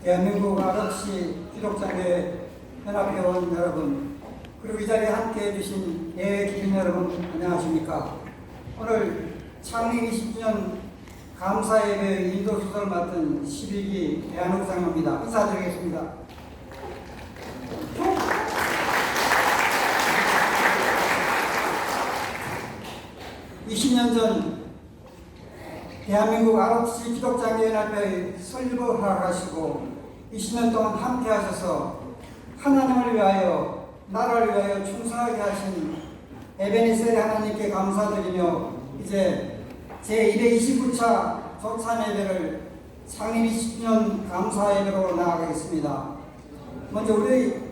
대한민국 아럭시 기독장교회 연합회원 여러분, 그리고 이 자리에 함께해 주신 예외 기린 여러분, 안녕하십니까? 오늘 창립 20주년 감사예배 인도수설을 맡은 11기 대한민국 장로입니다. 인사드리겠습니다. 20년 전 대한민국 아럭시 기독장교연합회의 설립하시고 20년 동안 함께 하셔서 하나님을 위하여 나라를 위하여 충성하게 하신 에베네셀 하나님께 감사드리며 이제 제229차 조참예배를 창립 20주년 감사예배로 나아가겠습니다. 먼저 우리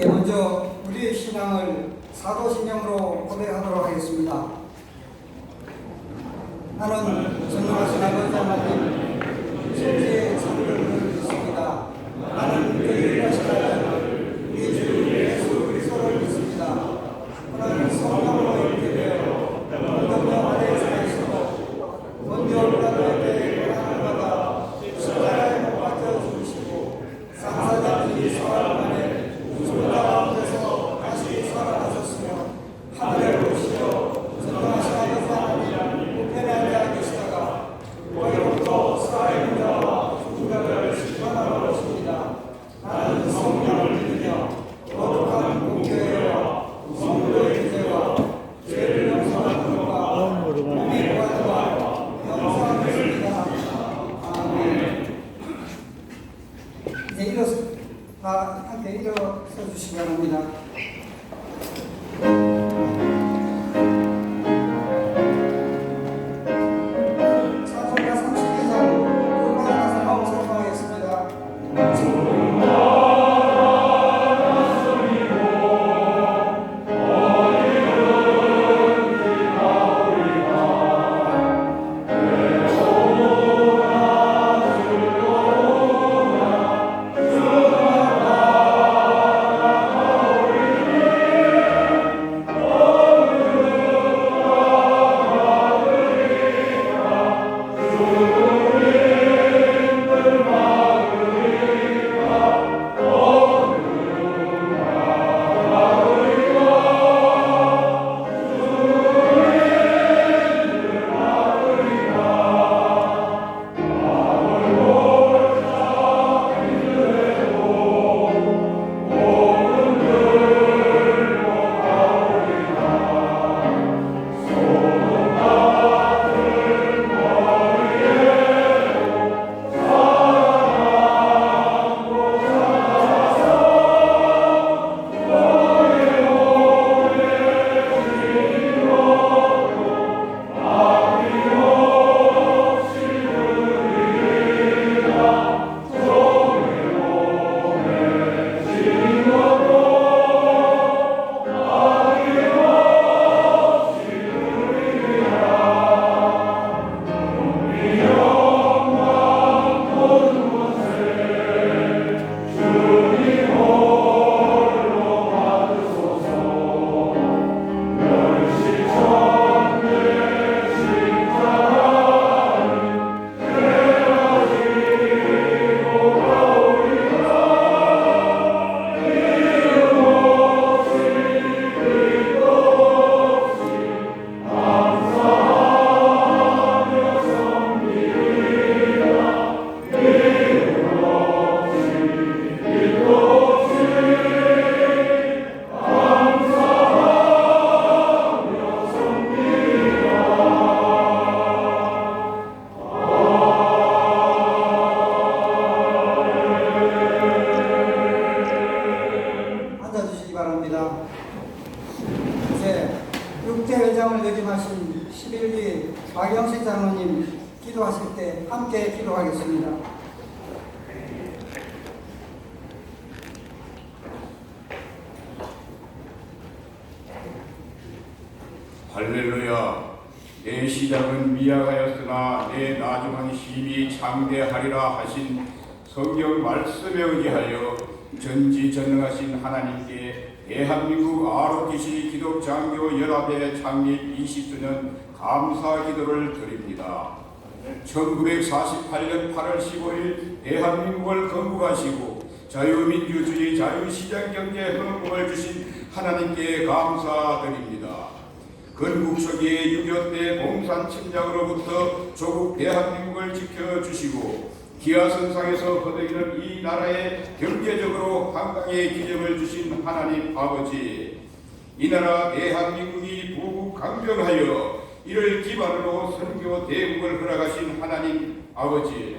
먼저 우리의 신앙을 사도신경으로 고백하도록 하겠습니다. 나는 전능하신 아버지 하나님 천지의 창조를 믿습니다. 나는 그 일하신 하나님 우리 주 예수 그리스도를 믿습니다. 그는 성령으로 있게 되어 성령 아래에 사시고 먼저 피라도에게 고난을 받아 십자가에 못 박혀 죽으시고 상사자들이 사흘 만에 죽은 자 가운데서 다시 살아나셨으며 하늘에 오시어 전능하신 아버지 하나님 우편에 앉아 계시다가 거기로부터 살아있는 자와 국회의장을 역임하신 11기 박영식 장로님 기도하실 때 함께 기도하겠습니다. 할렐루야. 내 시작은 미약하였으나 내 나중은 힘이 장대하리라 하신 성경 말씀에 의지하여 전지전능하신 하나님께 대한민국 ROTC 기독장교 연합회 창립 20주년 감사 기도를 드립니다. 1948년 8월 15일 대한민국을 건국하시고 자유민주주의 자유시장경제 헌법을 주신 하나님께 감사드립니다. 건국 초기에 6.25 때 공산 침략으로부터 조국 대한민국을 지켜주시고 기아선상에서 거두기는 이 나라에 경제적으로 한강의 기점을 주신 하나님 아버지, 이 나라 대한민국이 부국강병하여 이를 기반으로 선교 대국을 허락하신 하나님 아버지,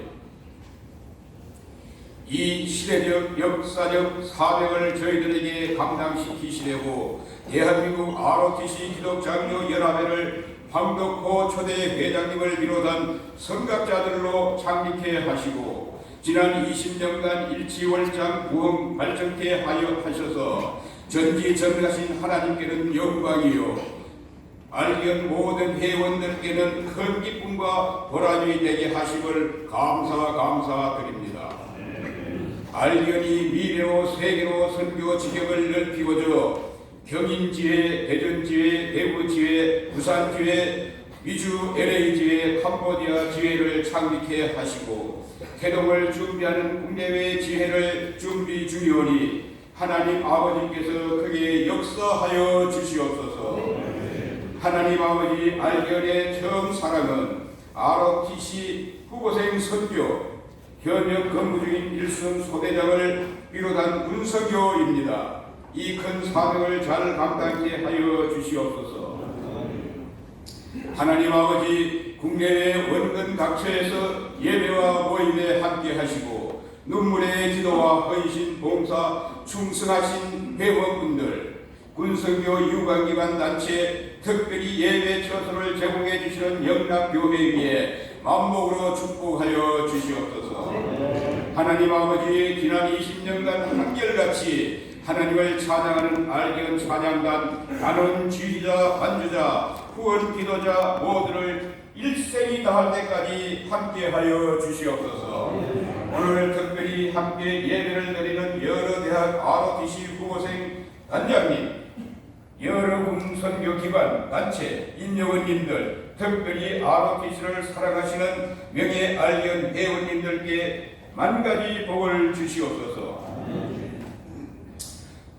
이 시대적 역사적 사명을 저희들에게 감당시키시려고 대한민국 ROTC 기독장로 연합회를 황덕호 초대 회장님을 비롯한 선각자들로 창립해 하시고 지난 20년간 일치월장 부흥 발전케 하여 하셔서 전지전능하신 하나님께는 영광이요 알기는 모든 회원들께는 큰 기쁨과 보람이 되게 하심을 감사드립니다. 알견이 미래로 세계로 선교 지경을 넓히고자 경인지회, 대전지회, 대구지회, 부산지회, 미주 LA지회, 캄보디아 지회를 창립해 하시고 태동을 준비하는 국내외 지회를 준비 중이오니 하나님 아버지께서 크게 역사하여 주시옵소서. 하나님 아버지 알견의 처음 사랑은 ROTC 후보생 선교 현역 근무 중인 일선 소대장을 비롯한 군선교입니다. 이 큰 사명을 잘 감당케 하여 주시옵소서. 하나님 아버지 국내외 원근 각처에서 예배와 모임에 함께 하시고 눈물의 기도와 헌신 봉사 충성하신 회원분들 군선교 유관기관 단체 특별히 예배 처소를 제공해 주시는 영락교회에 만목으로 축복하여 주시옵소서. 하나님 아버지 지난 20년간 한결같이 하나님을 찬양하는 알견 찬양단 단원 지휘자 반주자 후원 기도자 모두를 일생이 다할 때까지 함께하여 주시옵소서. 오늘 특별히 함께 예배를 드리는 여러 대학 ROTC 후보생 단장님, 여러 군선교기관 단체 임직원님들, 특별히 ROTC를 사랑하시는 명예 알견 회원님들께 만가지 복을 주시옵소서.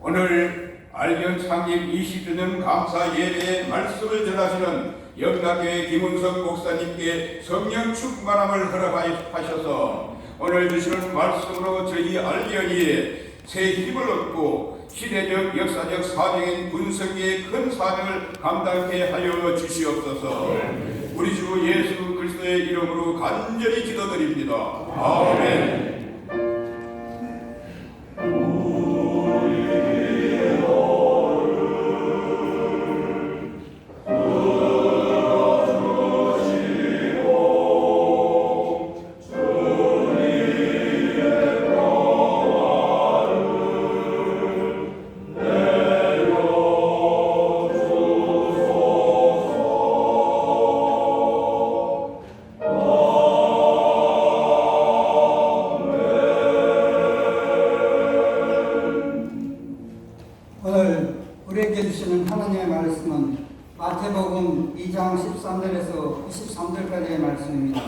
오늘 알견 창립 20주년 감사 예배의 말씀을 전하시는 영락교회 김은석 목사님께 성령 충만함을 허락하셔서 오늘 주시는 말씀으로 저희 알견이 새 힘을 얻고 시대적 역사적 사명인 군성계의 큰 사명을 감당케 하여 주시옵소서. 우리 주 예수 그리스도의 이름으로 간절히 기도드립니다. 아멘. 오늘 우리에게 주시는 하나님의 말씀은 마태복음 2장 13절에서 23절까지의 말씀입니다.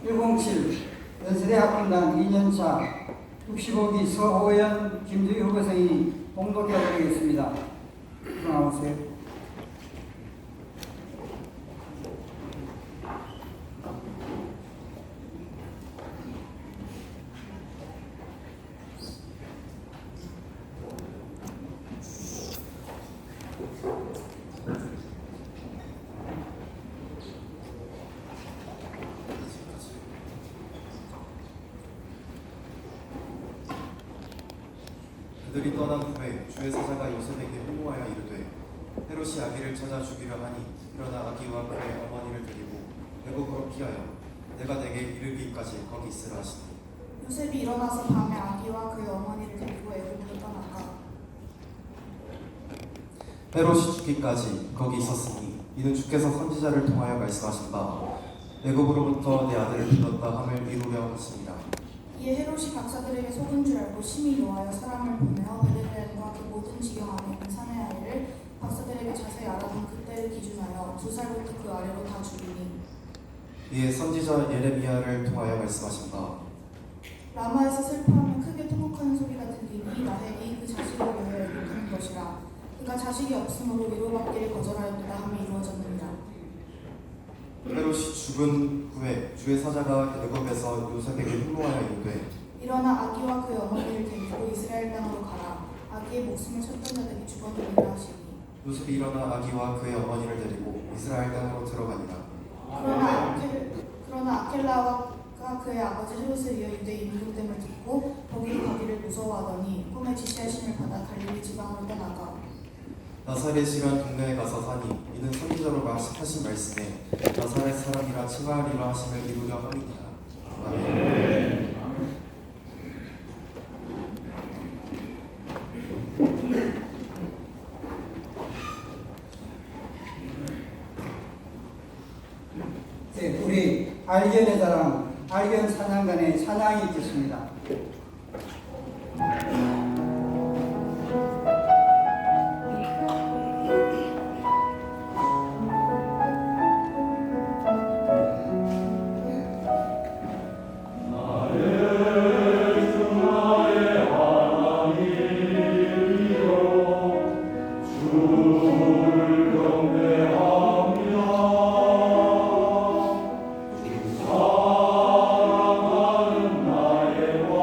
107 연세대 학군단 2년차 65기 서호연 김두희 후보생이 봉독해 드리겠습니다. 나오세요. 그들이 떠난 후에 주의 사자가 요셉에게 홍보하여 이르되 헤롯이 아기를 찾아 죽이려 하니 그러나 아기와 그의 어머니를 데리고 애굽으로 피하여 내가 내게 이르기까지 거기 있으라 하시니 요셉이 일어나서 밤에 아기와 그의 어머니를 데리고 애굽으로 떠나가 헤롯이 죽기까지 거기 있었으니 이는 주께서 선지자를 통하여 말씀하신 바 애굽으로부터 내 아들을 불렀다 함을 이루려 하십니다. 이에 헤롯이 박사들에게 속은 줄 알고 심히 노하여 사람을 보내어 베들레헴과 그 모든 지경 안에 있는 사내 아이를 박사들에게 자세히 알아본 그때를 기준하여 2살부터 그 아래로 다 죽이니 이에 선지자 예레미야를 통하여 말씀하신 바 라마에서 슬퍼하며 크게 통곡하는 소리가 들리니 라헬이 그 자식을 위하여 애국하는 것이라. 그가 자식이 없으므로 위로받기를 거절하였다 함이 이루어졌느니라. 헤롯이 죽은 후에 주의 사자가 애굽에서 요셉에게 훈로하여 이르되 일어나 아기와 그의 어머니를 데리고 이스라엘 땅으로 가라. 아기의 목숨을 찾던 자들이 죽었느니라 하시니 요셉이 일어나 아기와 그의 어머니를 데리고 이스라엘 땅으로 들어가니라. 그러나 아켈라가 그의 아버지 헤롯에 이어 유대의 임금됨을 듣고 거기로 가기를 무서워하더니 꿈에 지시하심을 받아 갈릴리 지방으로 떠나가 나사렛이란 동네에 가서 사니 이는 선지자로 하신 말씀에 나사렛 사람이라 칭하리라 하심을 이루려 함이니라. 아멘. 네, 우리 알견의 자랑, 알견 찬양단의 찬양이 있겠습니다. 사랑하는 나의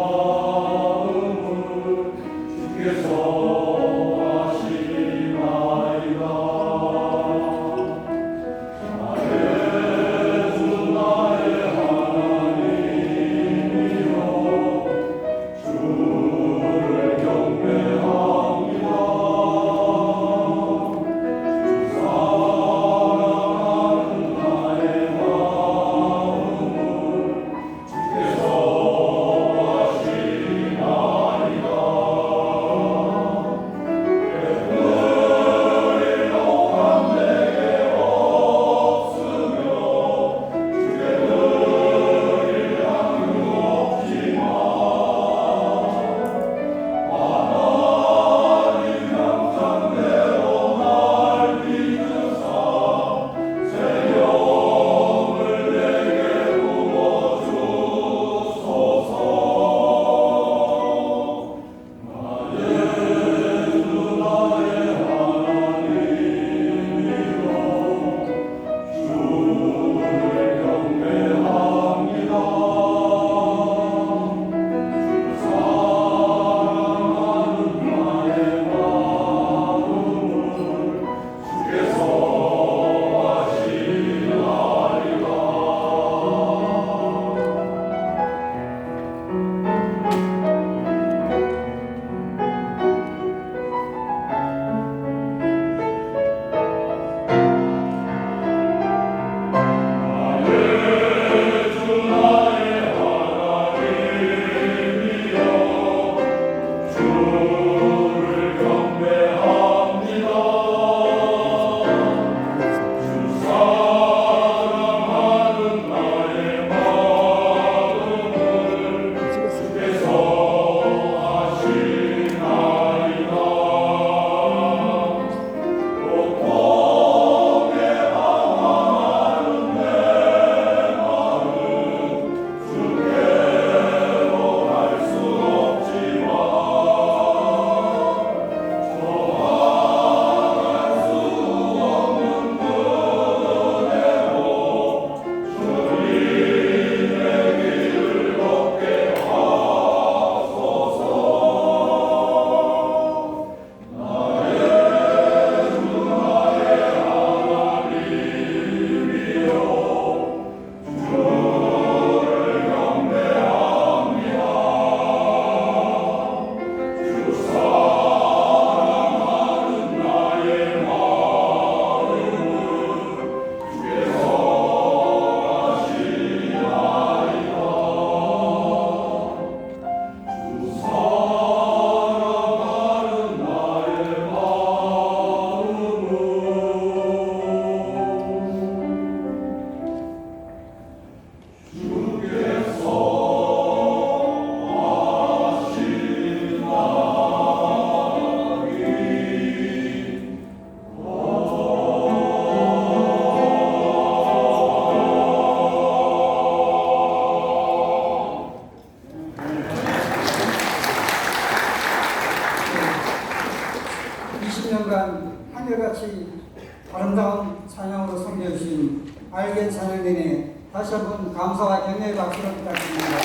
알견 찬양단에 다시 한번 감사와 격려의 박수를 부탁드립니다.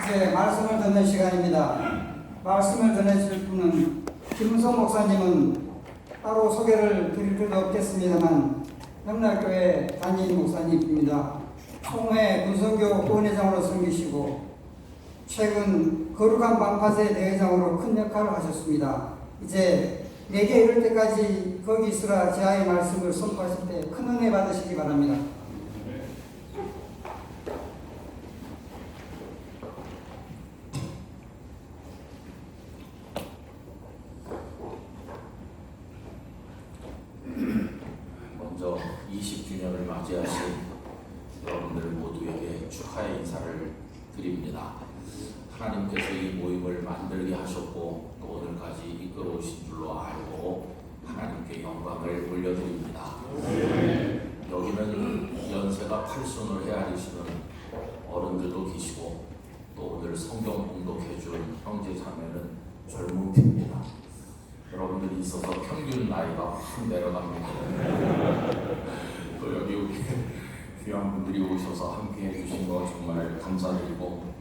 이제 말씀을 듣는 시간입니다. 말씀을 전해주실 분은 김은성 목사님은 따로 소개를 드릴 필요 없겠습니다만 영락교회 담임 목사님입니다. 총회 군성교 부원회장으로 섬기시고 최근 거룩한 방파제 대회장으로 큰 역할을 하셨습니다. 이제 내게 이를 때까지 거기 있으라 지하의 말씀을 선포하실 때 큰 은혜 받으시기 바랍니다. 먼저 20주년을 맞이하신 여러분들 모두에게 축하의 인사를 드립니다. 하나님께서 이 모임을 만들게 하셨고 또 오늘까지 이끌어 오신 줄로 알고 하나님께 영광을 올려드립니다. 여기는 연세가 8순을 헤아리시는 어른들도 계시고 또 오늘 성경 공독해준 형제 자매는 젊은 피입니다. 여러분들이 있어서 평균 나이가 확 내려갑니다. 또 여기 귀한 분들이 오셔서 함께 해주신 거 정말 감사드리고,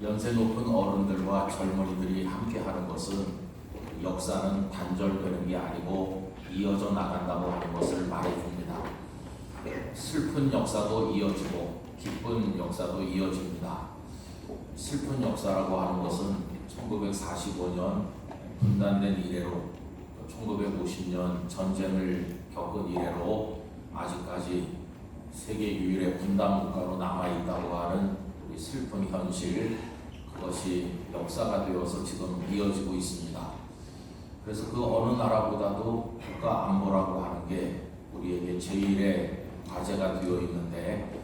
연세 높은 어른들과 젊은이들이 함께 하는 것은 역사는 단절되는 게 아니고 이어져 나간다고 하는 것을 말해줍니다. 슬픈 역사도 이어지고 기쁜 역사도 이어집니다. 슬픈 역사라고 하는 것은 1945년 분단된 이래로 1950년 전쟁을 겪은 이래로 아직까지 세계 유일의 분단 국가로 남아있다고 하는 우리 슬픈 현실, 그것이 역사가 되어서 지금 이어지고 있습니다. 그래서 그 어느 나라보다도 국가 안보라고 하는 게 우리에게 제일의 과제가 되어 있는데,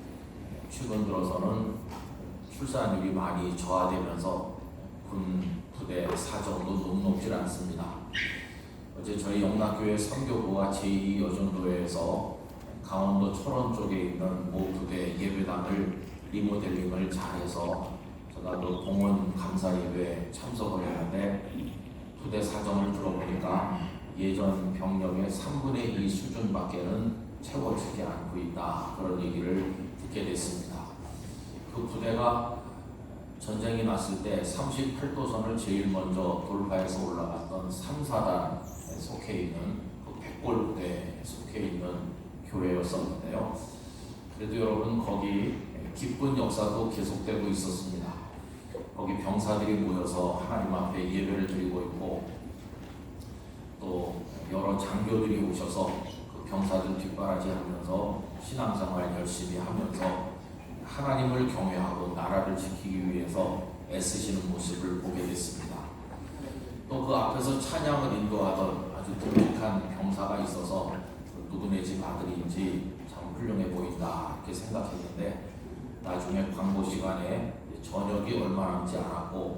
최근 들어서는 출산율이 많이 저하되면서 군 부대 사정도 녹록지 않습니다. 어제 저희 영락교회 선교부와 제2여전도회에서 강원도 철원 쪽에 있는 모 부대 예배당을 리모델링을 잘해서 제가 그 봉헌 감사 예배에 참석을 했는데, 부대 사정을 들어보니까 예전 병력의 3분의 2 수준밖에는 채워지지 않고 있다, 그런 얘기를 듣게 됐습니다. 그 부대가 전쟁이 났을 때 38도선을 제일 먼저 돌파해서 올라갔던 3사단에 속해 있는 그 백골 부대에 속해 있는 교회였었는데요. 그래도 여러분, 거기 기쁜 역사도 계속되고 있었습니다. 거기 병사들이 모여서 하나님 앞에 예배를 드리고 있고, 또 여러 장교들이 오셔서 그 병사들 뒷바라지 하면서 신앙생활 열심히 하면서 하나님을 경외하고 나라를 지키기 위해서 애쓰시는 모습을 보게 됐습니다. 또 그 앞에서 찬양을 인도하던 아주 듬직한 병사가 있어서 누구네 집 아들인지 참 훌륭해 보인다, 이렇게 생각했는데, 나중에 광고 시간에 저녁이 얼마 남지 않았고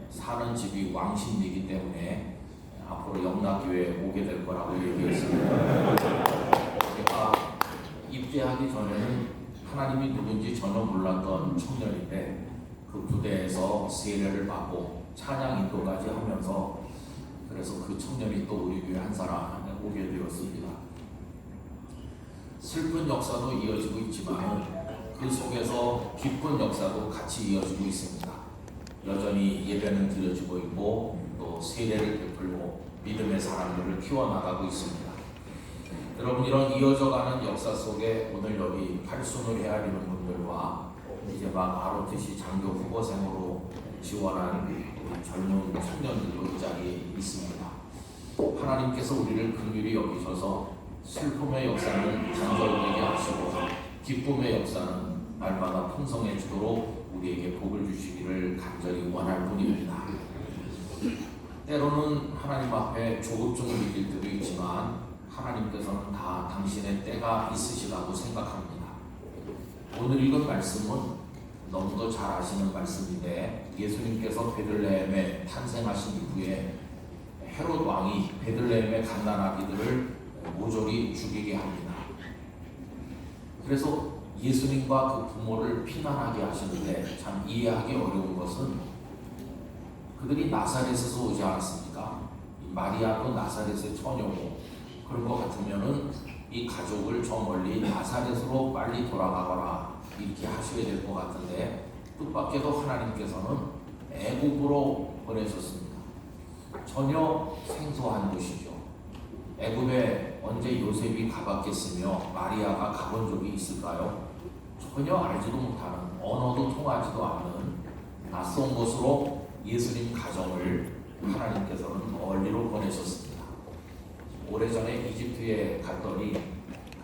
사는 집이 왕십리이기 때문에 앞으로 영락교회에 오게 될 거라고 얘기했습니다. 제가 입대하기 전에는 하나님이 누군지 전혀 몰랐던 청년인데, 그 부대에서 세례를 받고 찬양 인도까지 하면서, 그래서 그 청년이 또 우리 교회 한 사람에 오게 되었습니다. 슬픈 역사도 이어지고 있지만 그 속에서 기쁜 역사도 같이 이어지고 있습니다. 여전히 예배는 드려지고 있고 또 세례를 베풀고 믿음의 사람들을 키워나가고 있습니다. 여러분, 이런 이어져가는 역사 속에 오늘 여기 8순을 헤아리는 분들과 이제 막 ROTC 장교 후보생으로 지원한 우리 젊은 청년들도 이 자리에 있습니다. 하나님께서 우리를 긍휼히 여기셔서 슬픔의 역사는 단절되게 하시고 기쁨의 역사는 날마다 풍성해지도록 우리에게 복을 주시기를 간절히 원할 뿐입니다. 때로는 하나님 앞에 조급증을 느낄 때도 있지만 하나님께서는 다 당신의 때가 있으시다고 생각합니다. 오늘 읽은 말씀은 너무도 잘 아시는 말씀인데, 예수님께서 베들레헴에 탄생하신 이후에 헤롯 왕이 베들레헴의 갓난아기들을 모조리 죽이게 합니다. 그래서 예수님과 그 부모를 피난하게 하시는데, 참 이해하기 어려운 것은 그들이 나사렛에서 오지 않았습니까? 마리아도 나사렛의 처녀고 그런 것 같으면은 이 가족을 저 멀리 나사렛으로 빨리 돌아가거라 이렇게 하셔야 될 것 같은데 뜻밖에도 하나님께서는 애굽으로 보내셨습니다. 전혀 생소한 곳이죠. 애굽에 언제 요셉이 가봤겠으며 마리아가 가본 적이 있을까요? 전혀 알지도 못하는, 언어도 통하지도 않는 낯선 곳으로 예수님 가정을 하나님께서는 멀리로 보내셨습니다. 오래전에 이집트에 갔더니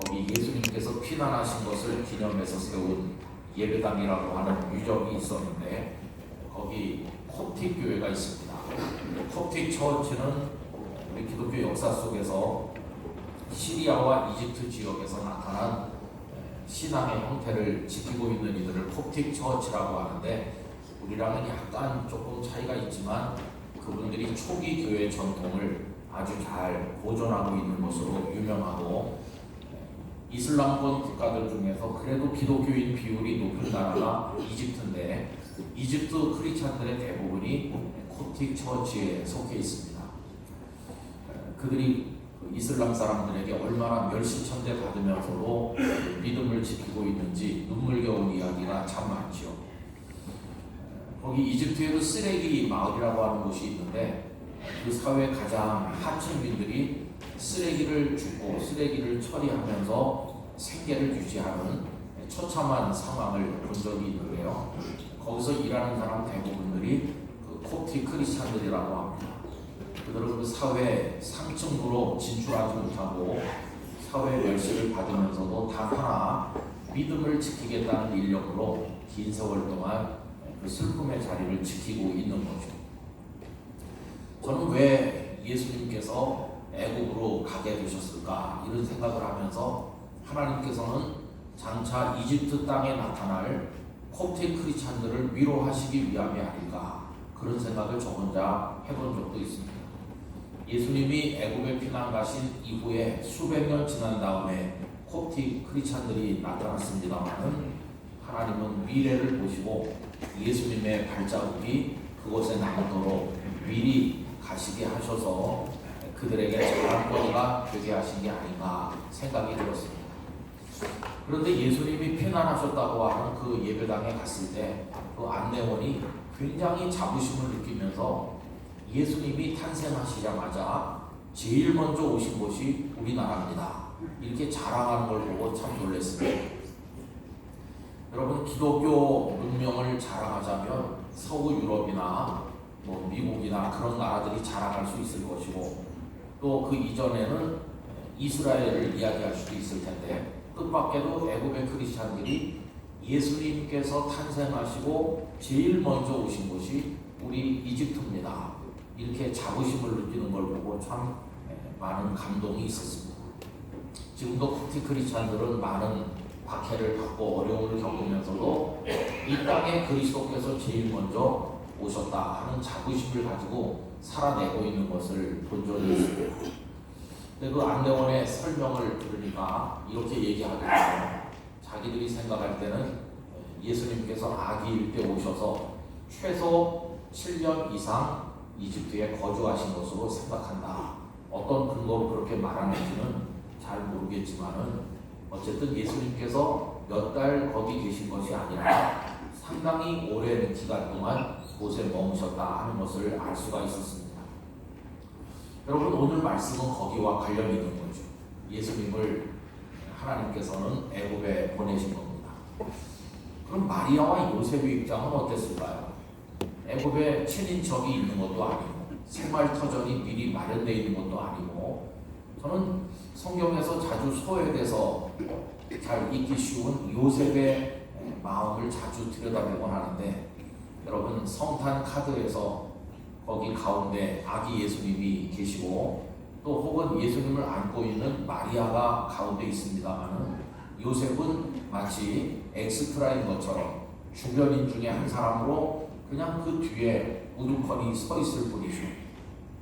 거기 예수님께서 피난하신 것을 기념해서 세운 예배당이라고 하는 유적이 있었는데 거기 콥틱 교회가 있습니다. 콥틱 처치는 우리 기독교 역사 속에서 시리아와 이집트 지역에서 나타난 신앙의 형태를 지키고 있는 이들을 콥틱 처치라고 하는데 우리랑은 약간 조금 차이가 있지만 그분들이 초기 교회 전통을 아주 잘 보존하고 있는 것으로 유명하고 이슬람권 국가들 중에서 그래도 기독교인 비율이 높은 나라가 이집트인데 이집트 크리스찬들의 대부분이 콥틱 처치에 속해 있습니다. 그들이 이슬람 사람들에게 얼마나 멸시천대 받으면서도 믿음을 지키고 있는지 눈물겨운 이야기가 참 많지요. 거기 이집트에도 쓰레기 마을이라고 하는 곳이 있는데 그 사회 가장 하층민들이 쓰레기를 줍고 쓰레기를 처리하면서 생계를 유지하는 처참한 상황을 본 적이 있는데요. 거기서 일하는 사람 대부분들이 그 콥틱 크리스찬들이라고 합니다. 그들은 그 사회 상층부로 진출하지 못하고 사회 멸시를 받으면서도 단 하나 믿음을 지키겠다는 일념으로 긴 세월 동안 그 슬픔의 자리를 지키고 있는 거죠. 저는 왜 예수님께서 애굽으로 가게 되셨을까 이런 생각을 하면서 하나님께서는 장차 이집트 땅에 나타날 콥틱 크리스찬들을 위로하시기 위함이 아닐까 그런 생각을 저 혼자 해본 적도 있습니다. 예수님이 애굽에 피난 가신 이후에 수백 년 지난 다음에 콥틱 크리스찬들이 나타났습니다만은 하나님은 미래를 보시고 예수님의 발자국이 그곳에 남도록 미리 가시게 하셔서 그들에게 자랑거리가 되게 하신 게 아닌가 생각이 들었습니다. 그런데 예수님이 피난하셨다고 하는 그 예배당에 갔을 때 그 안내원이 굉장히 자부심을 느끼면서 예수님이 탄생하시자마자 제일 먼저 오신 곳이 우리나라입니다. 이렇게 자랑하는 걸 보고 참 놀랐습니다. 여러분 기독교 문명을 자랑하자면 서구 유럽이나 뭐 미국이나 그런 나라들이 자랑할 수 있을 것이고 또 그 이전에는 이스라엘을 이야기할 수도 있을 텐데 뜻밖에도 애굽의 크리스찬들이 예수님께서 탄생하시고 제일 먼저 오신 곳이 우리 이집트입니다. 이렇게 자부심을 느끼는 걸 보고 참 많은 감동이 있었습니다. 지금도 콥틱 크리스찬들은 많은 박해를 받고 어려움을 겪으면서도 이 땅에 그리스도께서 제일 먼저 오셨다 하는 자부심을 가지고 살아내고 있는 것을 본 적이 있습니다. 근데 그 안내원의 설명을 들으니까 이렇게 얘기하거든요. 자기들이 생각할 때는 예수님께서 아기일 때 오셔서 최소 7년 이상 이집트에 거주하신 것으로 생각한다. 어떤 근거로 그렇게 말하는지는 잘 모르겠지만은 어쨌든 예수님께서 몇 달 거기 계신 것이 아니라 상당히 오랜 기간 동안 곳에 머무셨다 하는 것을 알 수가 있었습니다. 여러분 오늘 말씀은 거기와 관련이 있는 거죠. 예수님을 하나님께서는 애굽에 보내신 겁니다. 그럼 마리아와 요셉의 입장은 어땠을까요? 애굽에 친인척이 있는 것도 아니고 생활터전이 미리 마련되어 있는 것도 아니고 저는 성경에서 자주 소외돼서 잘 읽기 쉬운 요셉의 마음을 자주 들여다보곤 하는데 여러분 성탄 카드에서 거기 가운데 아기 예수님이 계시고 또 혹은 예수님을 안고 있는 마리아가 가운데 있습니다만은 요셉은 마치 엑스트라인 것처럼 주변인 중에 한 사람으로 그냥 그 뒤에 우두커니 서 있을 뿐이죠.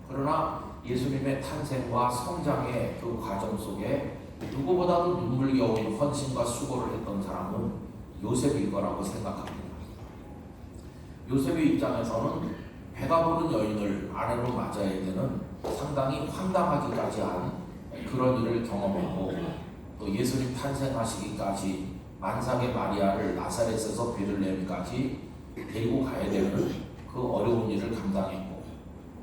그러나 예수님의 탄생과 성장의 그 과정 속에 누구보다도 눈물겨운 헌신과 수고를 했던 사람은 요셉일 거라고 생각합니다. 요셉의 입장에서는 배가 부른 여인을 아내로 맞아야 되는 상당히 황당하기까지 한 그런 일을 경험했고 또 예수님 탄생하시기까지 만삭의 마리아를 나사렛에서 베들레헴까지 데리고 가야 되는 그 어려운 일을 감당했고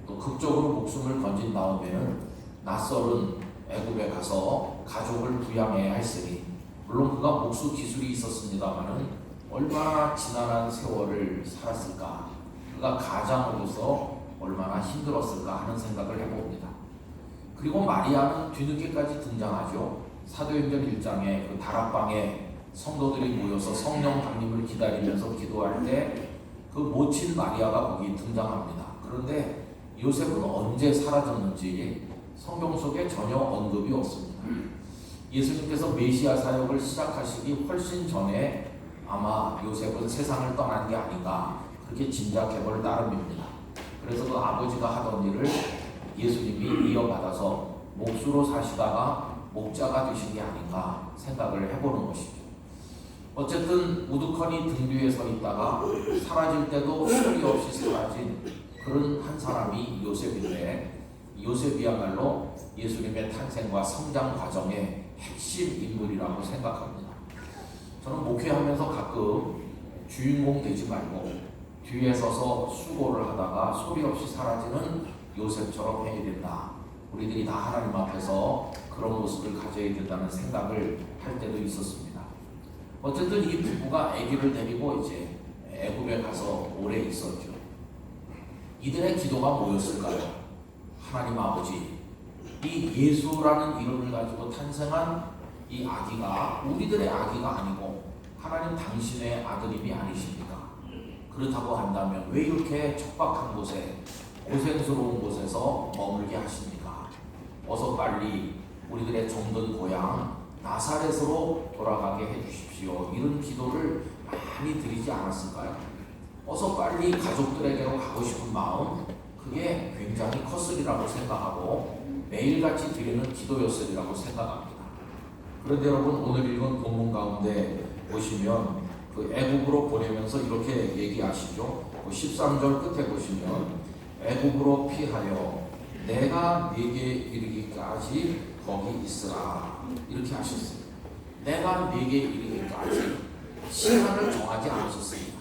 또 극적으로 목숨을 건진 다음에는 낯설은 애굽에 가서 가족을 부양해야 했으니 물론 그가 목수 기술이 있었습니다마는 얼마나 지난한 세월을 살았을까, 그가 가장으로서 얼마나 힘들었을까 하는 생각을 해봅니다. 그리고 마리아는 뒤늦게까지 등장하죠. 사도행전 1장에 그 다락방에 성도들이 모여서 성령 강림을 기다리면서 기도할 때 그 모친 마리아가 거기 등장합니다. 그런데 요셉은 언제 사라졌는지 성경 속에 전혀 언급이 없습니다. 예수님께서 메시아 사역을 시작하시기 훨씬 전에 아마 요셉은 세상을 떠난 게 아닌가 그렇게 짐작해볼 따름입니다. 그래서 그 아버지가 하던 일을 예수님이 이어받아서 목수로 사시다가 목자가 되신 게 아닌가 생각을 해보는 것이죠. 어쨌든 우두커니 등 뒤에 서 있다가 사라질 때도 소리 없이 사라진 그런 한 사람이 요셉인데, 요셉이야말로 예수님의 탄생과 성장 과정의 핵심 인물이라고 생각합니다. 저는 목회하면서 가끔 주인공 되지 말고 뒤에 서서 수고를 하다가 소리 없이 사라지는 요셉처럼 해야 된다. 우리들이 다 하나님 앞에서 그런 모습을 가져야 된다는 생각을 할 때도 있었습니다. 어쨌든 이 부부가 아기를 데리고 이제 애굽에 가서 오래 있었죠. 이들의 기도가 뭐였을까요? 하나님 아버지, 이 예수라는 이름을 가지고 탄생한 이 아기가 우리들의 아기가 아니고 하나님 당신의 아드님이 아니십니까? 그렇다고 한다면 왜 이렇게 척박한 곳에, 고생스러운 곳에서 머물게 하십니까? 어서 빨리 우리들의 정든 고향 나사렛으로 돌아가게 해주십시오. 이런 기도를 많이 드리지 않았을까요? 어서 빨리 가족들에게로 가고 싶은 마음, 그게 굉장히 컸으리라고 생각하고 매일같이 드리는 기도였으리라고 생각합니다. 그런데 여러분, 오늘 읽은 본문 가운데 보시면 그 애굽으로 보내면서 이렇게 얘기하시죠. 13절 끝에 보시면 애굽으로 피하여 내가 네게 이르기까지 거기 있으라, 이렇게 하셨어요. 내가 네게 이르기까지 시간을 정하지 않으셨습니다.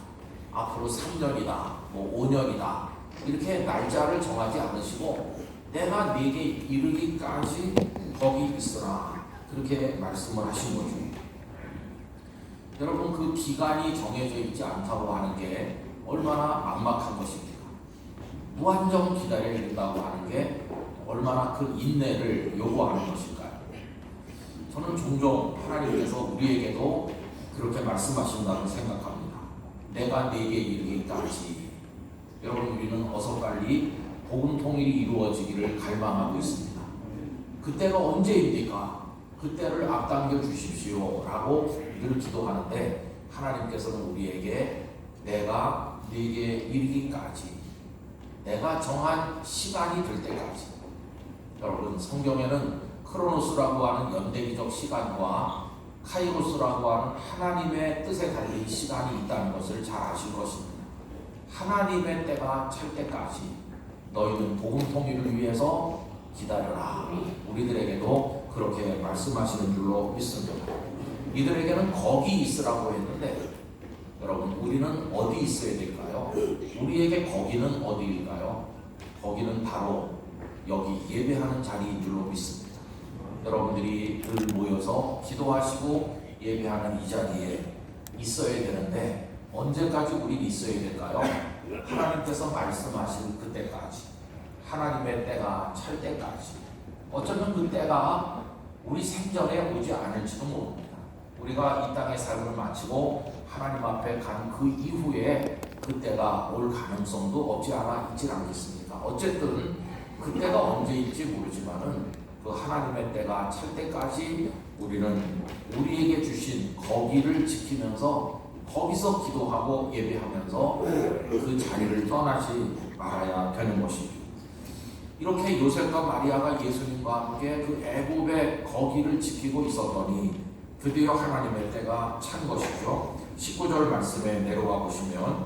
앞으로 3년이다, 뭐 5년이다 이렇게 날짜를 정하지 않으시고 내가 네게 이르기까지 거기 있으라, 그렇게 말씀을 하신 거죠. 여러분, 그 기간이 정해져 있지 않다고 하는 게 얼마나 막막한 것입니까? 무한정 기다려야 된다고 하는 게 얼마나 그 인내를 요구하는 것일까요? 저는 종종 하나님께서 우리에게도 그렇게 말씀하신다고 생각합니다. 내가 네게 이르기까지. 여러분, 우리는 어서 빨리 복음 통일이 이루어지기를 갈망하고 있습니다. 그때가 언제입니까? 그때를 앞당겨 주십시오 라고 늘 기도하는데 하나님께서는 우리에게 내가 네게 이르기까지, 내가 정한 시간이 될 때까지. 여러분, 성경에는 크로노스라고 하는 연대기적 시간과 카이로스라고 하는 하나님의 뜻에 달린 시간이 있다는 것을 잘 아실 것입니다. 하나님의 때가 찰 때까지 너희는 복음 통일을 위해서 기다려라. 우리들에게도 그렇게 말씀하시는 줄로 믿습니다. 이들에게는 거기 있으라고 했는데 여러분, 우리는 어디 있어야 될까요? 우리에게 거기는 어디일까요? 거기는 바로 여기 예배하는 자리인 줄로 믿습니다. 여러분들이 늘 모여서 기도하시고 예배하는 이 자리에 있어야 되는데 언제까지 우리 있어야 될까요? 하나님께서 말씀하신 그때까지, 하나님의 때가 찰 때까지. 어쩌면 그 때가 우리 생전에 오지 않을지도 모릅니다. 우리가 이 땅의 삶을 마치고 하나님 앞에 간 그 이후에 그때가 올 가능성도 없지 않아 있지 않겠습니까? 어쨌든 그때가 언제일지 모르지만은 그 하나님의 때가 찰 때까지 우리는 우리에게 주신 거기를 지키면서 거기서 기도하고 예배하면서 그 자리를 떠나지 말아야 되는 것입니다. 이렇게 요셉과 마리아가 예수님과 함께 그 애굽의 거기를 지키고 있었더니 드디어 하나님의 때가 찬 것이죠. 19절 말씀에 내려가 보시면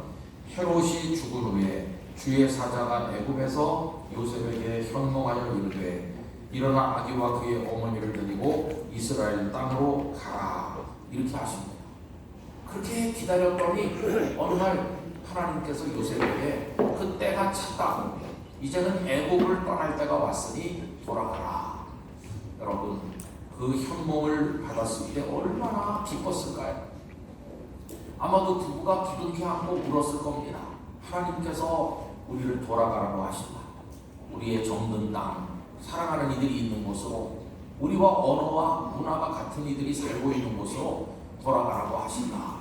헤롯이 죽은 후에 주의 사자가 애굽에서 요셉에게 현몽하여 이르되 일어나 아기와 그의 어머니를 데리고 이스라엘 땅으로 가라 이렇게 하십니다. 그렇게 기다렸더니 어느 날 하나님께서 요셉에게 그 때가 찼다. 이제는 애국을 떠날 때가 왔으니 돌아가라. 여러분 그 현몽을 받았을 때 얼마나 기뻤을까요? 아마도 부부가 부둥켜 안고 울었을 겁니다. 하나님께서 우리를 돌아가라고 하신다. 우리의 정든 땅, 사랑하는 이들이 있는 곳으로, 우리와 언어와 문화가 같은 이들이 살고 있는 곳으로 돌아가라고 하신다.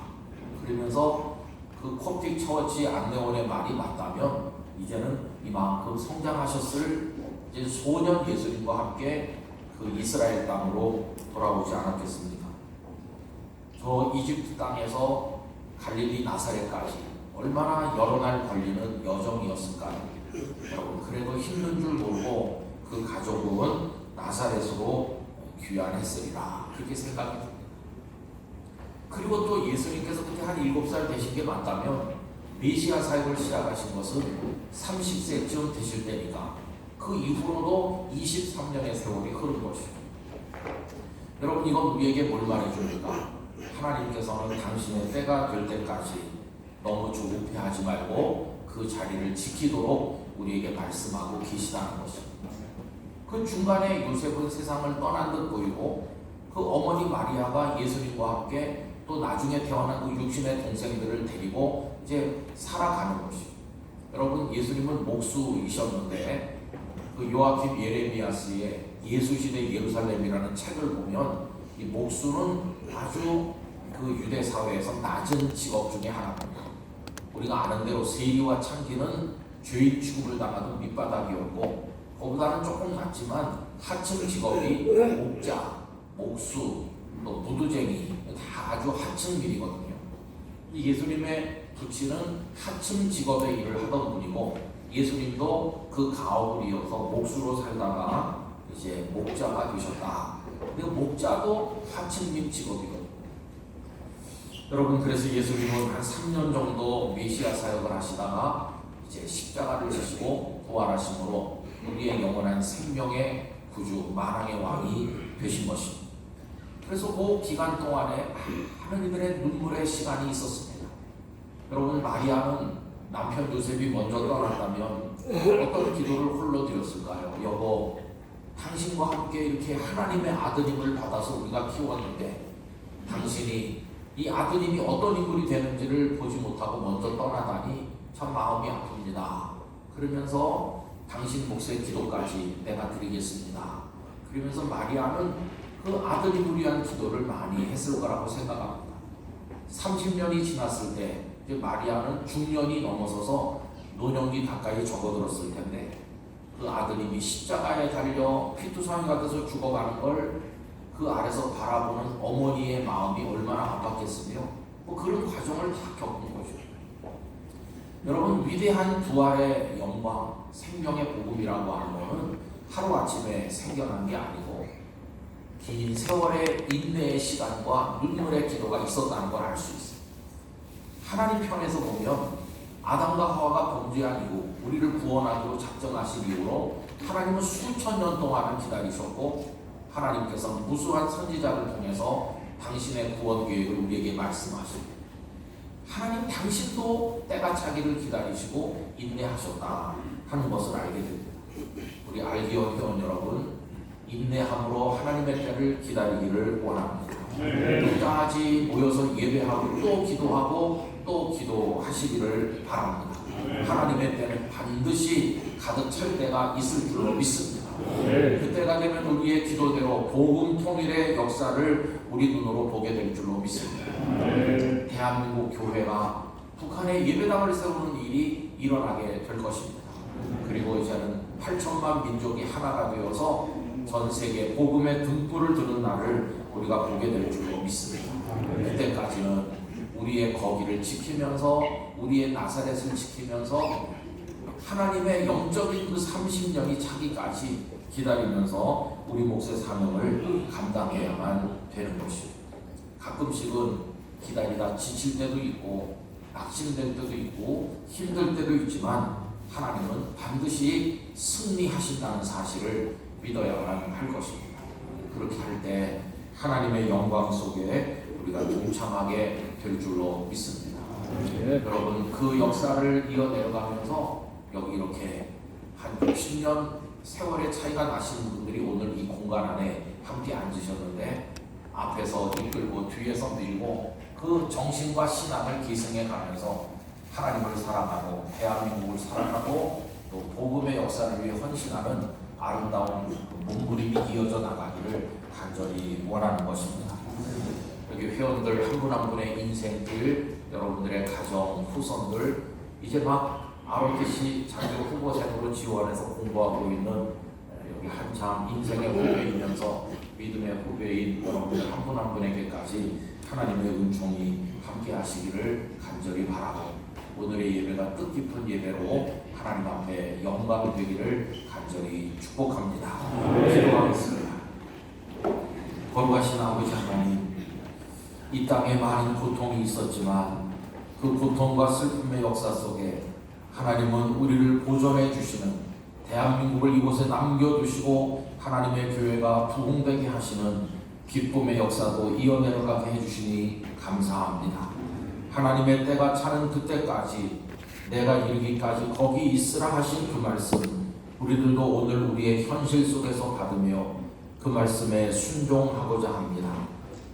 그러면서 그 콥틱 처치 안내원의 말이 맞다면 이제는 이만큼 성장하셨을 이제 소년 예수님과 함께 그 이스라엘 땅으로 돌아오지 않았겠습니까? 저 이집트 땅에서 갈릴리 나사렛까지 얼마나 여러 날 걸리는 여정이었을까요? 여러분 그래도 힘든 줄 모르고 그 가족은 나사렛으로 귀환했으리라 그렇게 생각이 듭니다. 그리고 또 예수님께서 그때 한 7살 되신 게 맞다면 메시아 사역을 시작하신 것은 30세쯤 되실 때니까 그 이후로도 23년의 세월이 흐른 것이죠. 여러분 이건 우리에게 뭘 말해줍니까? 하나님께서는 당신의 때가 될 때까지 너무 조급해하지 말고 그 자리를 지키도록 우리에게 말씀하고 계시다는 것입니다. 그 중간에 요셉은 세상을 떠난 듯 보이고 그 어머니 마리아가 예수님과 함께 또 나중에 태어난 그 육신의 동생들을 데리고 이제 살아가는 것이죠. 여러분 예수님은 목수이셨는데 그 요아킴 예레미야스의 예수시대 예루살렘이라는 책을 보면 이 목수는 아주 그 유대 사회에서 낮은 직업 중에 하나입니다. 우리가 아는 대로 세리와 창기는 죄인 취급을 당하던 밑바닥이었고 그보다는 조금 낮지만 하층 직업이 목자, 목수, 또 무두쟁이 다 아주 하층 일이거든요. 예수님의 부친은 하층 직업의 일을 하던 분이고 예수님도 그 가업을 이어서 목수로 살다가 이제 목자가 되셨다. 근데 목자도 하층민 직업이거든요. 여러분 그래서 예수님은 한 3년 정도 메시아 사역을 하시다가 이제 십자가를 지시고 부활하심으로 우리의 영원한 생명의 구주 만왕의 왕이 되신 것입니다. 그래서 그 기간 동안에 많은 이들의 눈물의 시간이 있었습니다. 여러분 마리아는 남편 요셉이 먼저 떠났다면 어떤 기도를 홀로 드렸을까요? 여보 당신과 함께 이렇게 하나님의 아드님을 받아서 우리가 키웠는데 당신이 이 아드님이 어떤 인물이 되는지를 보지 못하고 먼저 떠나다니 참 마음이 아픕니다. 그러면서 당신 몫의 기도까지 내가 드리겠습니다. 그러면서 마리아는 그 아드님을 위한 기도를 많이 했을 거라고 생각합니다. 30년이 지났을 때 이제 마리아는 중년이 넘어서서 노년기 가까이 접어들었을 텐데 그 아드님이 십자가에 달려 피투성이가 돼서 죽어가는 걸 그 아래서 바라보는 어머니의 마음이 얼마나 아팠겠으며 뭐 그런 과정을 다 겪은 거죠. 여러분 위대한 부활의 영광, 생명의 복음이라고 하는 것은 하루아침에 생겨난 게 아니고 긴 세월의 인내의 시간과 눈물의 기도가 있었다는 걸 알 수 있어요. 하나님 편에서 보면 아담과 하와가 범죄한 이후 우리를 구원하기로 작정하신 이후로 하나님은 수천 년 동안을 기다리셨고 하나님께서는 무수한 선지자를 통해서 당신의 구원 계획을 우리에게 말씀하십니다. 하나님 당신도 때가 차기를 기다리시고 인내하셨다 하는 것을 알게 됩니다. 우리 알기원 회원 여러분 인내함으로 하나님의 때를 기다리기를 원합니다. 끝까지 모여서 예배하고 또 기도하고 또 기도하시기를 바랍니다. 하나님의 때는 반드시 가득 찰 때가 있을 줄로 믿습니다. 그때가 되면 우리의 기도대로 복음 통일의 역사를 우리 눈으로 보게 될 줄로 믿습니다. 대한민국 교회가 북한에 예배당을 세우는 일이 일어나게 될 것입니다. 그리고 이제는 8천만 민족이 하나가 되어서 전 세계 복음의 등불을 드는 날을 우리가 보게 될 줄로 믿습니다. 그때까지는 우리의 거기를 지키면서 우리의 나사렛을 지키면서 하나님의 영적인 그 30년이 차기까지 기다리면서 우리 몫의 사명을 감당해야만 되는 것이죠. 가끔씩은 기다리다 지칠 때도 있고 낙심될 때도 있고 힘들 때도 있지만 하나님은 반드시 승리하신다는 사실을 믿어야만 할 것입니다. 그렇게 할 때 하나님의 영광 속에 우리가 동참하게 될 줄로 믿습니다. 여러분, 그 역사를 이어내려가면서 여기 이렇게 한 60년 세월의 차이가 나시는 분들이 오늘 이 공간 안에 함께 앉으셨는데, 앞에서 이끌고 뒤에서 밀고 그 정신과 신앙을 기승해 가면서 하나님을 사랑하고 대한민국을 사랑하고 또 복음의 역사를 위해 헌신하는 아름다운 몸부림이 이어져 나가기를 간절히 원하는 것입니다. 여기 회원들 한 분 한 분의 인생길, 여러분들의 가정, 후손들, 이제 막 ROTC 장교 후보생으로 지원해서 공부하고 있는 여기 한참 인생의 후배이면서 믿음의 후배인 여러분들 한 분 한 분에게까지 하나님의 은총이 함께 하시기를 간절히 바라고, 오늘의 예배가 뜻깊은 예배로 하나님 앞에 영광 되기를 간절히 축복합니다. 기도하겠습니다. 거룩하신 아버지 하나님, 이 땅에 많은 고통이 있었지만 그 고통과 슬픔의 역사 속에 하나님은 우리를 보존해 주시는, 대한민국을 이곳에 남겨두시고 하나님의 교회가 부흥되게 하시는 기쁨의 역사도 이어내려가게 해주시니 감사합니다. 하나님의 때가 차는 그때까지 내가 이르기까지 거기 있으라 하신 그 말씀, 우리들도 오늘 우리의 현실 속에서 받으며 그 말씀에 순종하고자 합니다.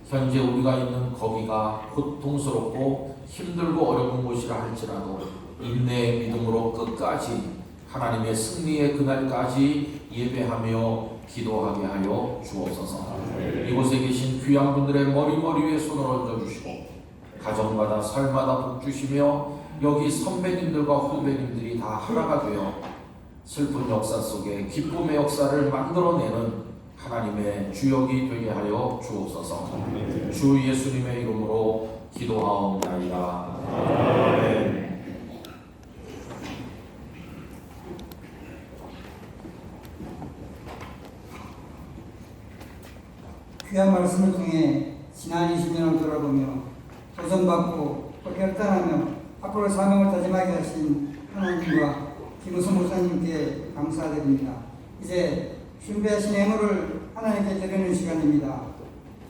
현재 우리가 있는 거기가 고통스럽고 힘들고 어려운 곳이라 할지라도 인내의 믿음으로 끝까지 하나님의 승리의 그날까지 예배하며 기도하게 하여 주옵소서. 이곳에 계신 귀한 분들의 머리 위에 손을 얹어주시고 가정마다 살마다 복 주시며 여기 선배님들과 후배님들이 다 하나가 되어 슬픈 역사 속에 기쁨의 역사를 만들어내는 하나님의 주역이 되게 하여 주옵소서. 주 예수님의 이름으로 기도하옵나이다. 아멘. 귀한 말씀을 통해 지난 20년을 돌아보며 도전받고 또 결단하며 앞으로 사명을 다짐하게 하신 하나님과 김우성 목사님께 감사드립니다. 이제 준비하신 예물을 하나님께 드리는 시간입니다.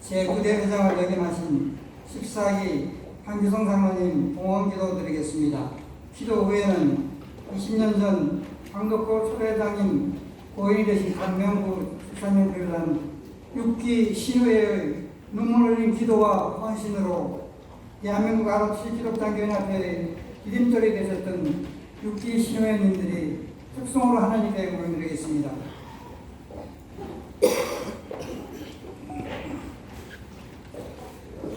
제9대 회장을 역임하신 14기 한규성 장로님 봉헌기도 드리겠습니다. 기도 후에는 20년 전 황덕호 초대장님 고인이 되신 강명구 주사님을 위한 6기 신우회의 눈물 흘린 기도와 헌신으로 대한민국 ROTC 기독장교연합회의 디딤돌이 되셨던 6기 신우회님들이 특송으로 하나님께 물드리겠습니다.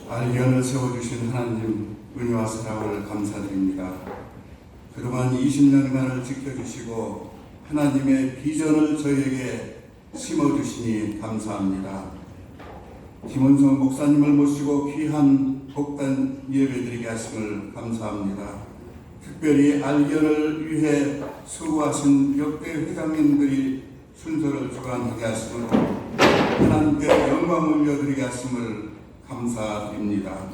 알견을 세워주신 하나님 은혜와 사랑을 감사드립니다. 그동안 20년간을 지켜주시고 하나님의 비전을 저희에게 심어주시니 감사합니다. 김은성 목사님을 모시고 귀한 복단 예배드리게 하심을 감사합니다. 특별히 알견을 위해 수고하신 역대 회장님들이 순서를 주관하게 하심으로 하나님께 영광을 올려드리게 하심을 감사드립니다.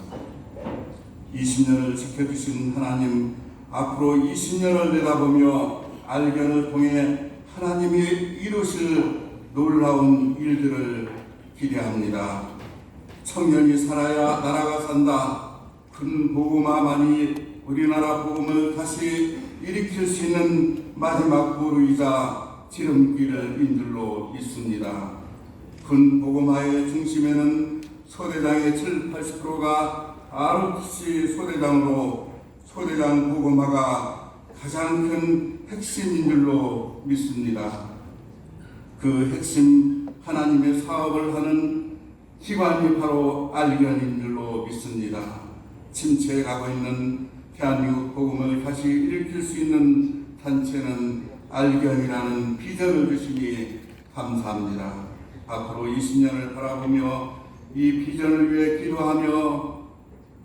20년을 지켜주신 하나님, 앞으로 20년을 내다보며 알견을 통해 하나님이 이루실 놀라운 일들을 기대합니다. 청년이 살아야 나라가 산다. 큰 복음화만이 우리나라 복음을 다시 일으킬 수 있는 마지막 보루이자 지름길을 인 줄로 믿습니다. 큰 복음화의 중심에는 소대장의 70~80%가 ROTC 소대장으로 소대장 복음화가 가장 큰 핵심인 줄로 믿습니다. 그 핵심 하나님의 사업을 하는 기관이 바로 알견인 줄로 믿습니다. 침체해가고 있는 대한민국 복음을 다시 일으킬 수 있는 단체는 알견이라는 비전을 주시니 감사합니다. 앞으로 20년을 바라보며 이 비전을 위해 기도하며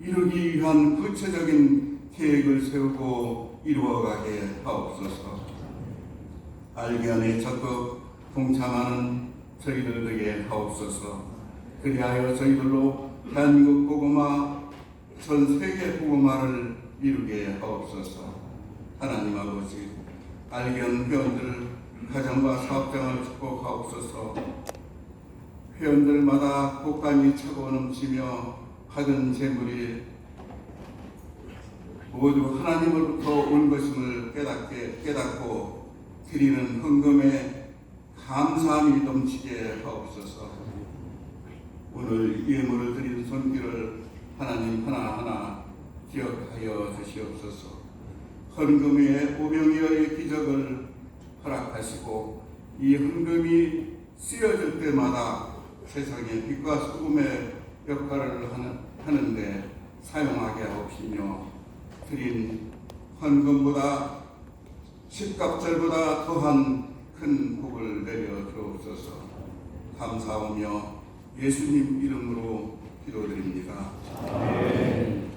이루기 위한 구체적인 계획을 세우고 이루어가게 하옵소서. 알견에 적극 동참하는 저희들 되게 하옵소서. 그리하여 저희들로 대한민국 복음화, 전 세계 복음화를 이루게 하옵소서. 하나님 아버지, 알견 회원들 가정과 사업장을 축복하옵소서. 회원들마다 곳간이 차고 넘치며 받은 재물이 모두 하나님으로부터 온 것임을 깨닫고 드리는 헌금에 감사함이 넘치게 하옵소서. 오늘 예물을 드린 손길을 하나님 하나하나 기억하여 주시옵소서. 헌금의 오병이어의 기적을 허락하시고 이 헌금이 쓰여질 때마다 세상의 빛과 소금의 역할을 하는데 사용하게 하옵시며 드린 헌금보다 십갑절보다 더한 큰 복을 내려 주옵소서. 감사하며 예수님 이름으로 기도드립니다. 아멘.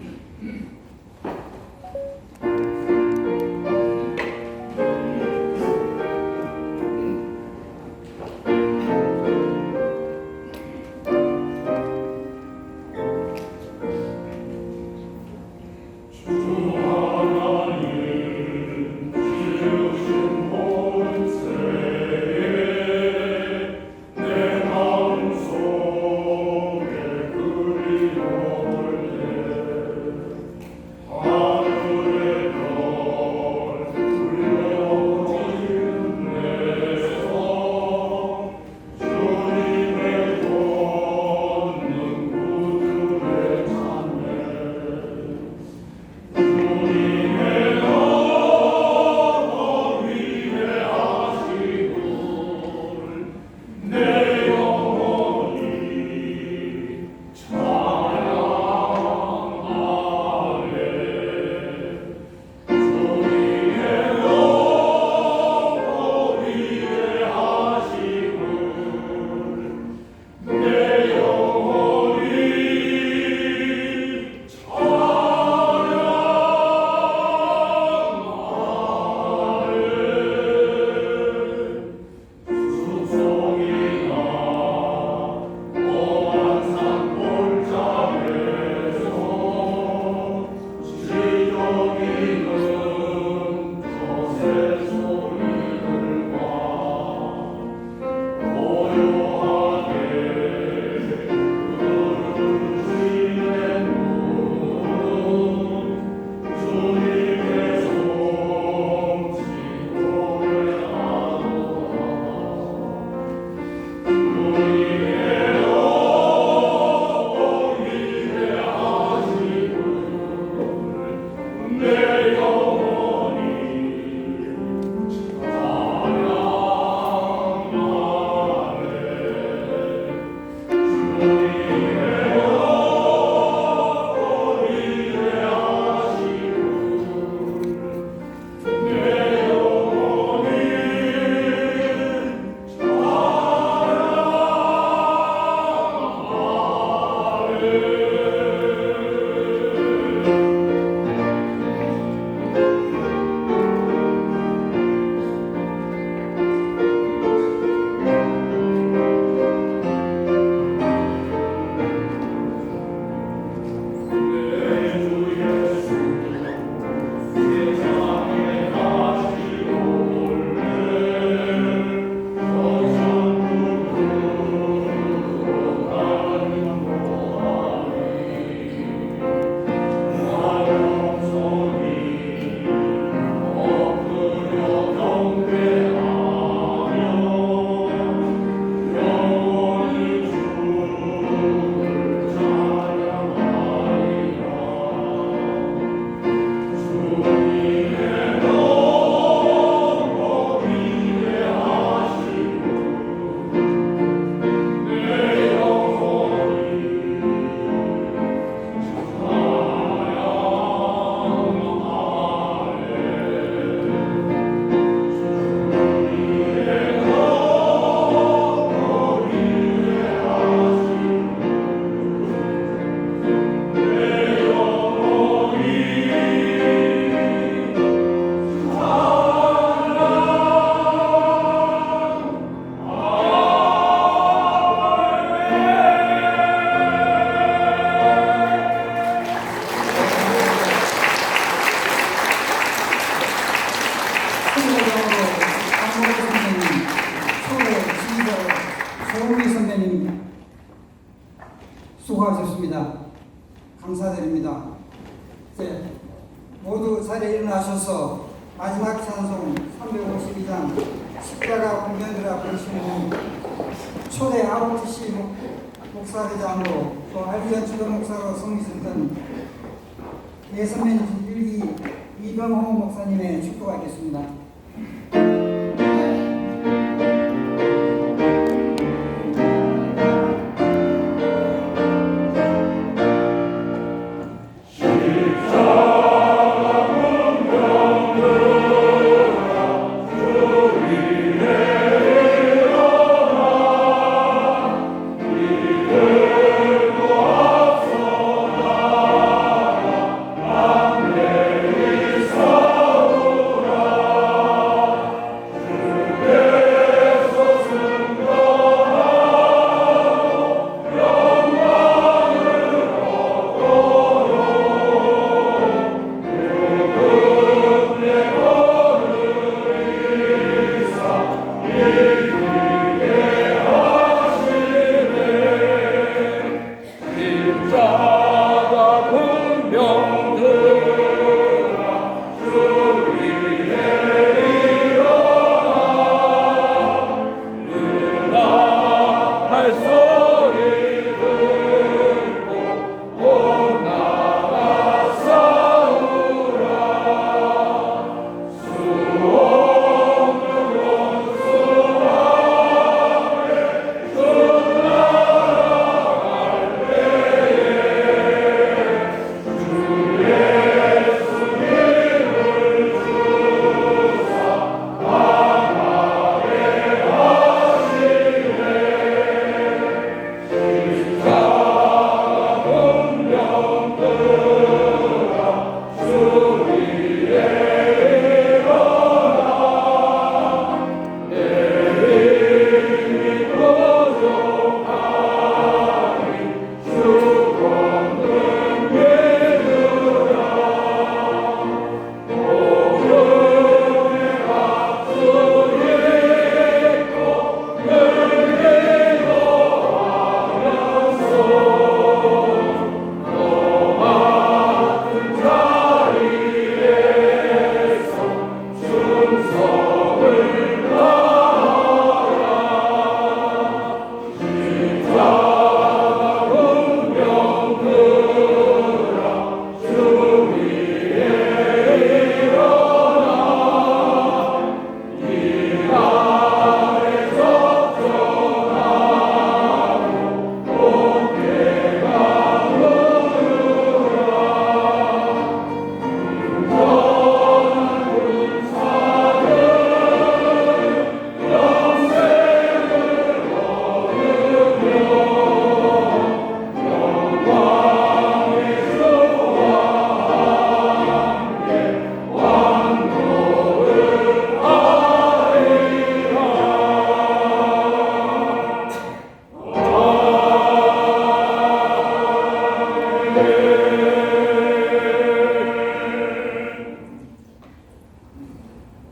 목사님 수고하셨습니다. 감사드립니다. 이제 모두 자리에 일어나셔서 마지막 찬송 352장 십자가 공변들아 부르시는 초대 ROTC 목사회장으로 또 알비언 주도 목사로 섬기셨던 예선민 1기 이병호 목사님의 축도가 있겠습니다.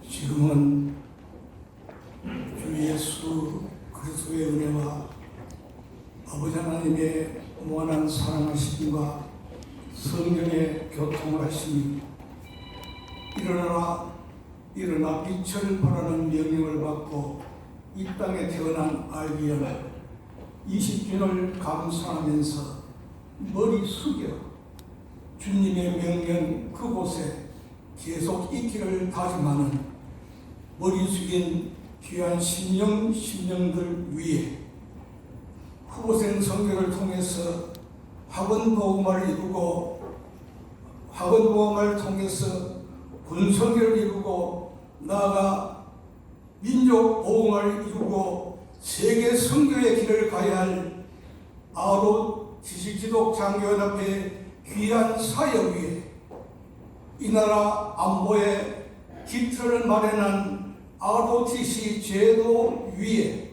지금은 주 예수 그리스도의 은혜와 아버지 하나님의 무한한 사랑하심과 성령의 교통을 하심이 일어나라 일어나 빛을 발하는 명령을 받고 이 땅에 태어난 알비언 20주년을 감사하면서 머리 숙여 주님의 명령 그곳에 계속 있기를 다짐하는 머리 숙인 귀한 심령들 위에 후보생 성경을 통해서 학원보험을 이루고 학원보험을 통해서 군성교를 이루고 나아가 민족보험을 이루고 세계 선교의 길을 가야 할 아로 지식지독장교연합회의 귀한 사역 위에 이 나라 안보의 기틀을 마련한 ROTC 제도 위에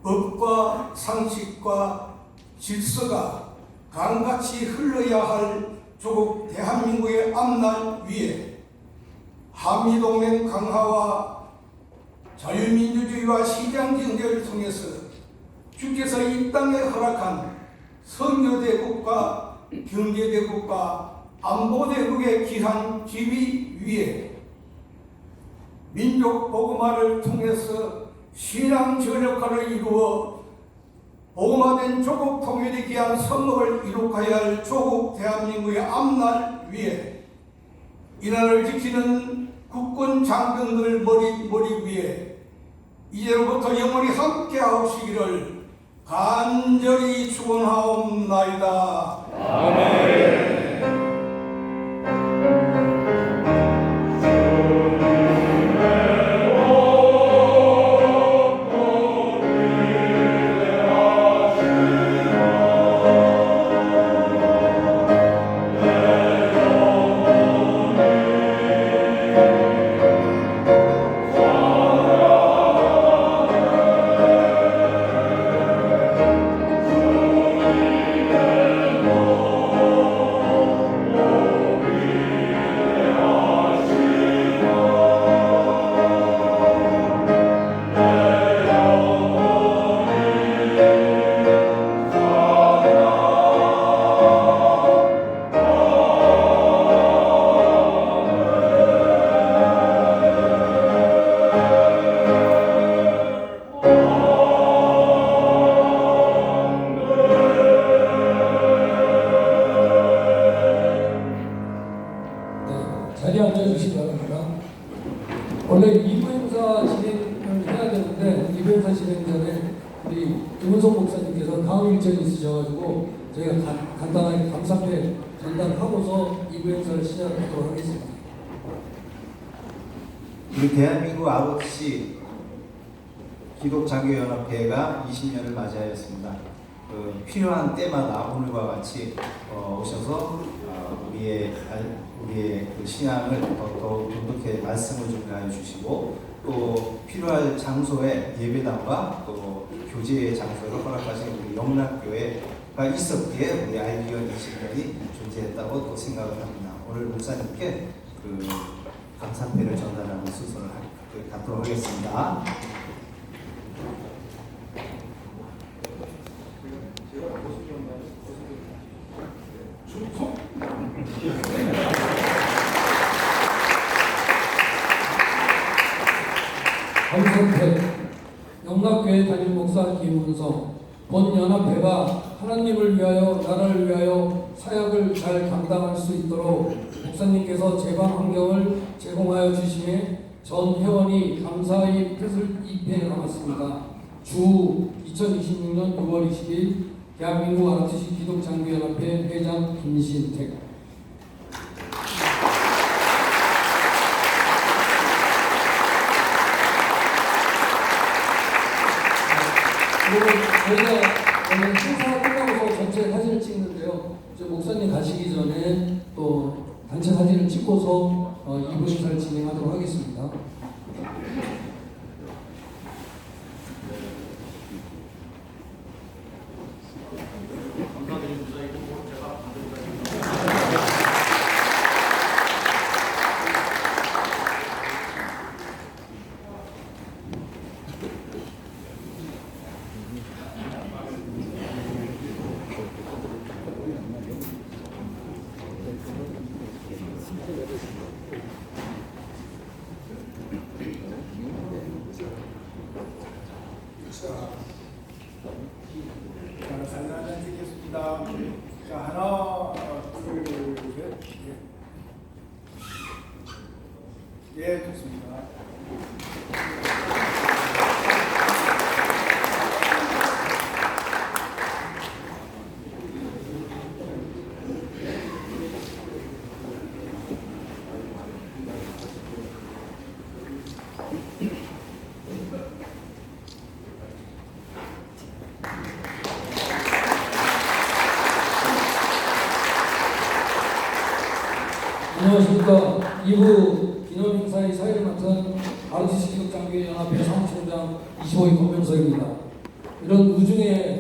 법과 상식과 질서가 강같이 흘러야 할 조국 대한민국의 앞날 위에 한미동맹 강화와 자유민주주의와 시장경제를 통해서 주께서 이 땅에 허락한 성교대국과 경제대국과 안보대국의 귀한 지위 위에 민족 복음화를 통해서 신앙 전역화를 이루어 복음화된 조국 통일의 귀한 선목을 이룩하여야 할 조국 대한민국의 앞날 위에 이 나라를 지키는 국군 장병들 머리 위에 이제로부터 영원히 함께하시기를 간절히 축원하옵나이다. 자리에 앉아주시기 바랍니다. 원래 2부 행사 진행을 해야 되는데 2부 행사 진행 전에 우리 김은석 목사님께서 다음 일정이 있으셔가지고 저희가 간단하게 감사패 전달하고서 2부 행사를 시작하도록 하겠습니다. 우리 대한민국 아홉시 기독장교연합회가 20년을 맞이하였습니다. 필요한 때마다 오늘과 같이 오셔서 우리의 그 신앙을 더욱 돈독하게 말씀을 준비하여 주시고 또 필요할 장소에 예배당과 또 교제의 장소를 허락하신 우리 영락교회가 있었기에 우리 아이비언 20년이 존재했다고 또 생각을 합니다. 오늘 목사님께 그 감사패를 전달하는 순서를 갖도록 하겠습니다. 감사패 영락교회 담임 목사 김은성. 본 연합회가 하나님을 위하여 나라를 위하여 사역을 잘 감당할 수 있도록 목사님께서 제방 환경을 제공하여 주심에 전 회원이 감사의 뜻을 입해 나갔습니다. 주 2026년 6월 20일 대한민국 아랍시 기독장교연합회 회장 김신택. 그리고 저희가 오늘 행사 끝나고서 전체 사진을 찍는데요. 이제 목사님 가시기 전에 또 단체 사진을 찍고서 2부 행사를 진행하도록 하겠습니다. 자, 사진 한장 찍겠습니다. 자, 하나, 둘, 셋. 예, 좋습니다. 안녕하십니까. 2부 기념행사의 사회를 맡은 아르티시 기독장교연합회 사무총장 25위 권명석입니다. 이런 우중에